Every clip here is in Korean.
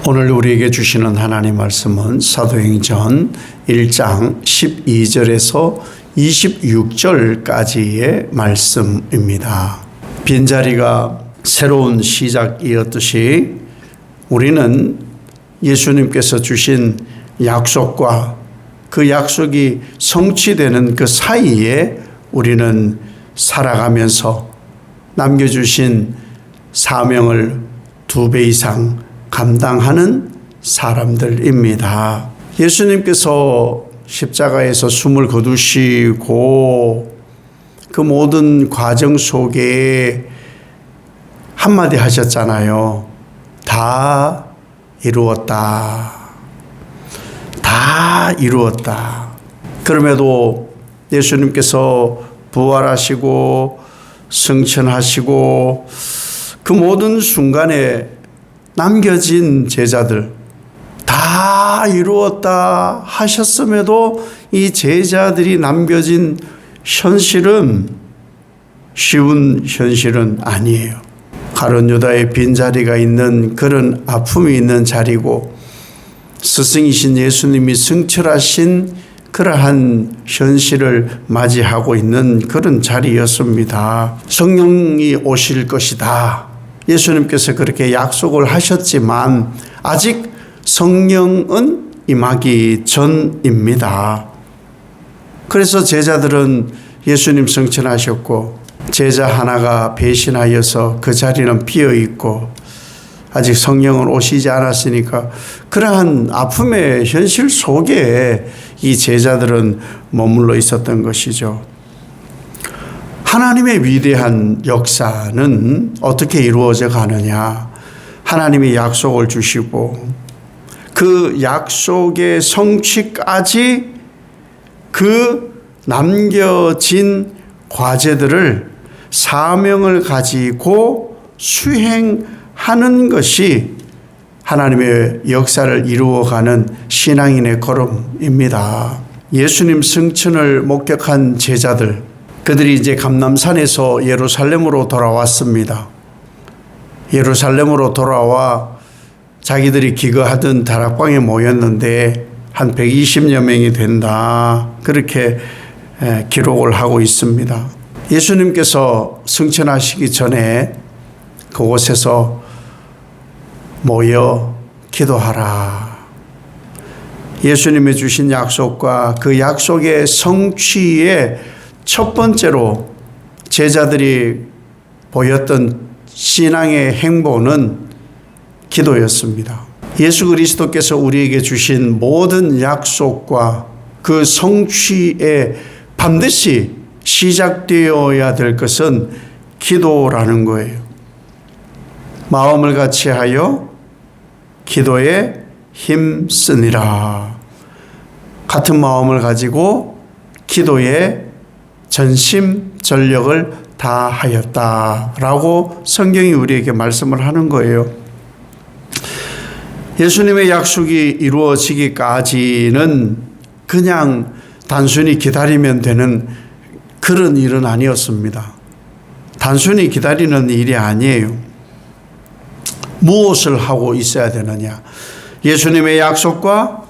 오늘 우리에게 주시는 하나님 말씀은 사도행전 1장 12절에서 26절까지의 말씀입니다. 빈자리가 새로운 시작이었듯이 우리는 예수님께서 주신 약속과 그 약속이 성취되는 그 사이에 우리는 살아가면서 남겨주신 사명을 2배 이상 감당하는 사람들입니다. 예수님께서 십자가에서 숨을 거두시고 그 모든 과정 속에 한마디 하셨잖아요. 다 이루었다. 다 이루었다. 그럼에도 예수님께서 부활하시고 승천하시고 그 모든 순간에 남겨진 제자들 다 이루었다 하셨음에도 이 제자들이 남겨진 현실은 쉬운 현실은 아니에요. 가룟 유다의 빈자리가 있는 그런 아픔이 있는 자리고 스승이신 예수님이 승천하신 그러한 현실을 맞이하고 있는 그런 자리였습니다. 성령이 오실 것이다. 예수님께서 그렇게 약속을 하셨지만 아직 성령은 임하기 전입니다. 그래서 제자들은 예수님 승천하셨고 제자 하나가 배신하여서 그 자리는 비어 있고 아직 성령은 오시지 않았으니까 그러한 아픔의 현실 속에 이 제자들은 머물러 있었던 것이죠. 하나님의 위대한 역사는 어떻게 이루어져 가느냐? 하나님이 약속을 주시고 그 약속의 성취까지 그 남겨진 과제들을 사명을 가지고 수행하는 것이 하나님의 역사를 이루어가는 신앙인의 걸음입니다. 예수님 승천을 목격한 제자들, 그들이 이제 감람산에서 예루살렘으로 돌아왔습니다. 예루살렘으로 돌아와 자기들이 기거하던 다락방에 모였는데 한 120여 명이 된다. 그렇게 기록을 하고 있습니다. 예수님께서 승천하시기 전에 그곳에서 모여 기도하라. 예수님이 주신 약속과 그 약속의 성취에 첫 번째로 제자들이 보였던 신앙의 행보는 기도였습니다. 예수 그리스도께서 우리에게 주신 모든 약속과 그 성취에 반드시 시작되어야 될 것은 기도라는 거예요. 마음을 같이하여 기도에 힘쓰니라. 같은 마음을 가지고 기도에 전심전력을 다하였다라고 성경이 우리에게 말씀을 하는 거예요. 예수님의 약속이 이루어지기까지는 그냥 단순히 기다리면 되는 그런 일은 아니었습니다. 단순히 기다리는 일이 아니에요. 무엇을 하고 있어야 되느냐? 예수님의 약속과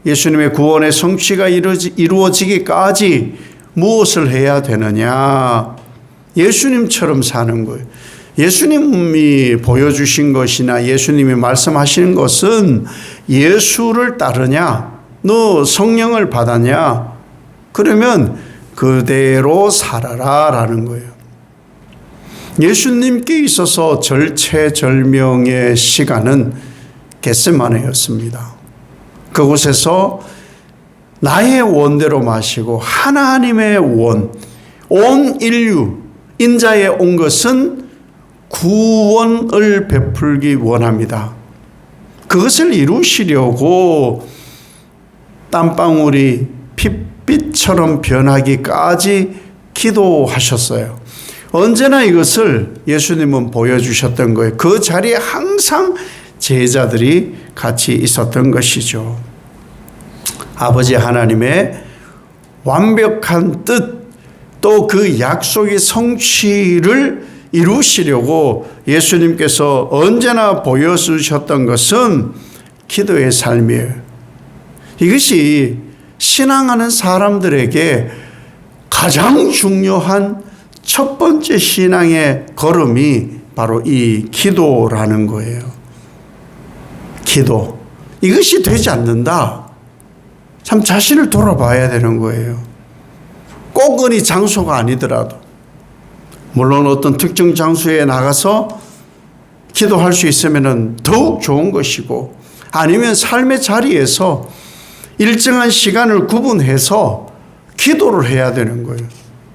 예수님의 구원의 성취가 이루어지기까지 무엇을 해야 되느냐? 예수님처럼 사는 거예요. 예수님이 보여주신 것이나 예수님이 말씀하시는 것은 예수를 따르냐? 너 성령을 받았냐? 그러면 그대로 살아라 라는 거예요. 예수님께 있어서 절체절명의 시간은 겟세마네였습니다. 그곳에서 나의 원대로 마시고 하나님의 원, 온 인류, 인자에 온 것은 구원을 베풀기 원합니다. 그것을 이루시려고 땀방울이 핏빛처럼 변하기까지 기도하셨어요. 언제나 이것을 예수님은 보여주셨던 거예요. 그 자리에 항상 제자들이 같이 있었던 것이죠. 아버지 하나님의 완벽한 뜻, 또 그 약속의 성취를 이루시려고 예수님께서 언제나 보여주셨던 것은 기도의 삶이에요. 이것이 신앙하는 사람들에게 가장 중요한 첫 번째 신앙의 걸음이 바로 이 기도라는 거예요. 기도. 이것이 되지 않는다. 참 자신을 돌아봐야 되는 거예요. 꼭 어느 장소가 아니더라도, 물론 어떤 특정 장소에 나가서 기도할 수 있으면 더욱 좋은 것이고, 아니면 삶의 자리에서 일정한 시간을 구분해서 기도를 해야 되는 거예요.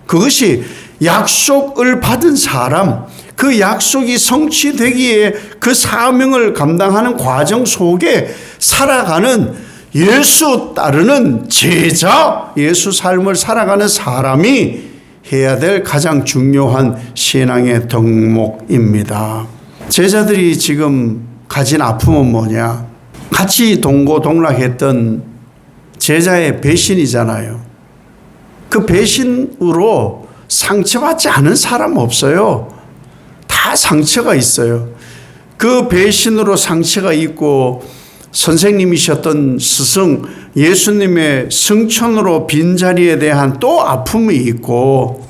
그것이 약속을 받은 사람, 그 약속이 성취되기에 그 사명을 감당하는 과정 속에 살아가는 예수 따르는 제자, 예수 삶을 살아가는 사람이 해야 될 가장 중요한 신앙의 덕목입니다. 제자들이 지금 가진 아픔은 뭐냐? 같이 동고동락했던 제자의 배신이잖아요. 그 배신으로 상처받지 않은 사람 없어요. 다 상처가 있어요. 그 배신으로 상처가 있고, 선생님이셨던 스승 예수님의 승천으로 빈자리에 대한 또 아픔이 있고,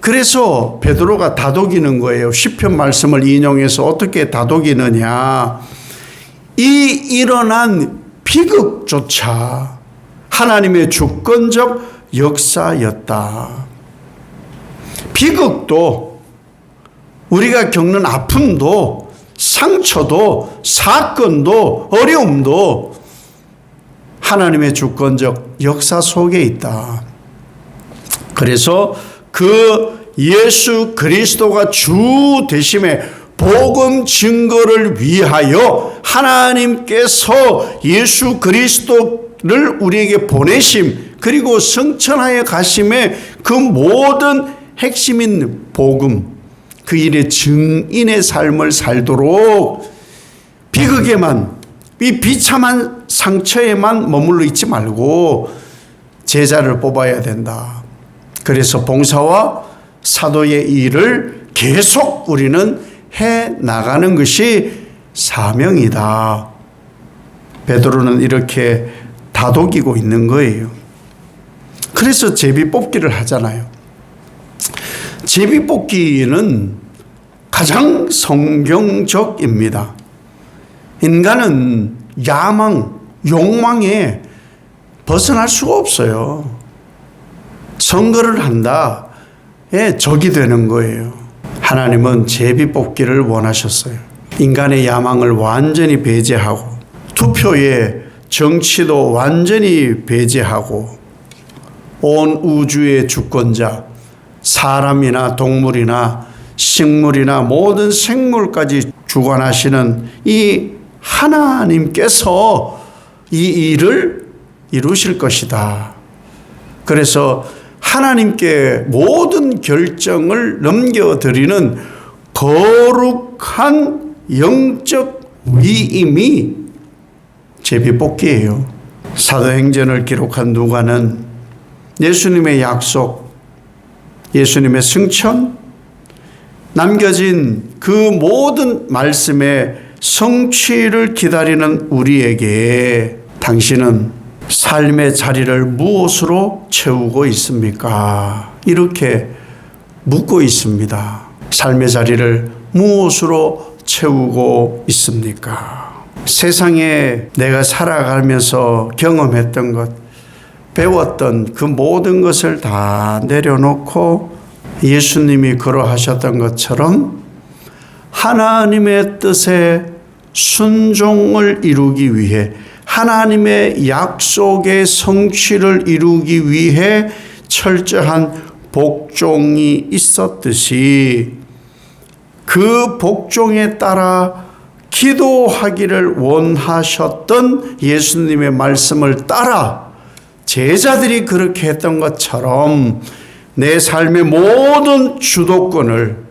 그래서 베드로가 다독이는 거예요. 시편 말씀을 인용해서 어떻게 다독이느냐. 이 일어난 비극조차 하나님의 주권적 역사였다. 비극도, 우리가 겪는 아픔도, 상처도, 사건도, 어려움도 하나님의 주권적 역사 속에 있다. 그래서 그 예수 그리스도가 주 되심의 복음 증거를 위하여 하나님께서 예수 그리스도를 우리에게 보내심, 그리고 승천하여 가심의 그 모든 핵심인 복음, 그 일의 증인의 삶을 살도록 비극에만, 이 비참한 상처에만 머물러 있지 말고 제자를 뽑아야 된다. 그래서 봉사와 사도의 일을 계속 우리는 해 나가는 것이 사명이다. 베드로는 이렇게 다독이고 있는 거예요. 그래서 제비뽑기를 하잖아요. 제비뽑기는 가장 성경적입니다. 인간은 야망, 욕망에 벗어날 수가 없어요. 선거를 한다. 적이 되는 거예요. 하나님은 제비뽑기를 원하셨어요. 인간의 야망을 완전히 배제하고, 투표의 정치도 완전히 배제하고, 온 우주의 주권자, 사람이나 동물이나 식물이나 모든 생물까지 주관하시는 이 하나님께서 이 일을 이루실 것이다. 그래서 하나님께 모든 결정을 넘겨드리는 거룩한 영적 위임이 제비뽑기예요. 사도행전을 기록한 누가는 예수님의 약속, 예수님의 승천, 남겨진 그 모든 말씀의 성취를 기다리는 우리에게 당신은 삶의 자리를 무엇으로 채우고 있습니까? 이렇게 묻고 있습니다. 삶의 자리를 무엇으로 채우고 있습니까? 세상에 내가 살아가면서 경험했던 것, 배웠던 그 모든 것을 다 내려놓고 예수님이 그러하셨던 것처럼 하나님의 뜻에 순종을 이루기 위해, 하나님의 약속의 성취를 이루기 위해 철저한 복종이 있었듯이 그 복종에 따라 기도하기를 원하셨던 예수님의 말씀을 따라 제자들이 그렇게 했던 것처럼 내 삶의 모든 주도권을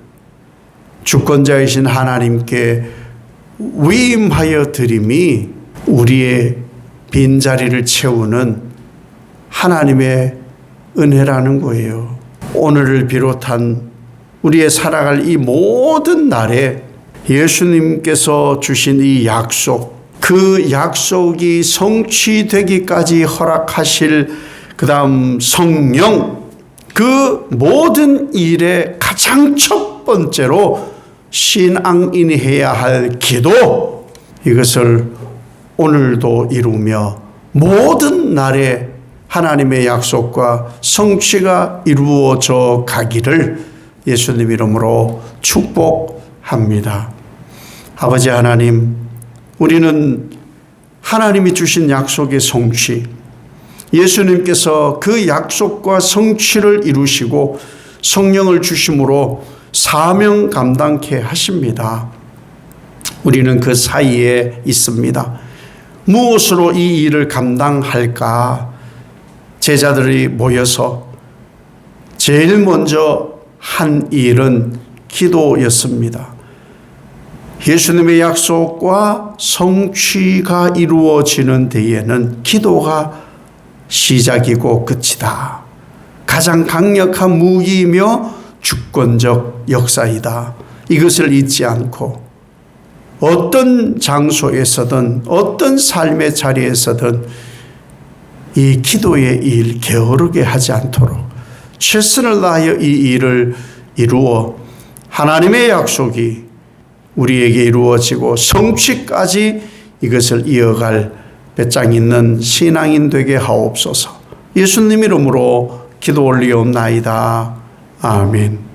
주권자이신 하나님께 위임하여 드림이 우리의 빈자리를 채우는 하나님의 은혜라는 거예요. 오늘을 비롯한 우리의 살아갈 이 모든 날에 예수님께서 주신 이 약속, 그 약속이 성취되기까지 허락하실 그 다음 성령, 그 모든 일의 가장 첫 번째로 신앙인이 해야 할 기도, 이것을 오늘도 이루며 모든 날에 하나님의 약속과 성취가 이루어져 가기를 예수님 이름으로 축복합니다. 아버지 하나님, 우리는 하나님이 주신 약속의 성취, 예수님께서 그 약속과 성취를 이루시고 성령을 주심으로 사명 감당케 하십니다. 우리는 그 사이에 있습니다. 무엇으로 이 일을 감당할까? 제자들이 모여서 제일 먼저 한 일은 기도였습니다. 예수님의 약속과 성취가 이루어지는 데에는 기도가 시작이고 끝이다. 가장 강력한 무기이며 주권적 역사이다. 이것을 잊지 않고 어떤 장소에서든 어떤 삶의 자리에서든 이 기도의 일 게으르게 하지 않도록 최선을 다하여 이 일을 이루어 하나님의 약속이 우리에게 이루어지고 성취까지 이것을 이어갈 배짱 있는 신앙인 되게 하옵소서. 예수님 이름으로 기도 올리옵나이다. 아멘.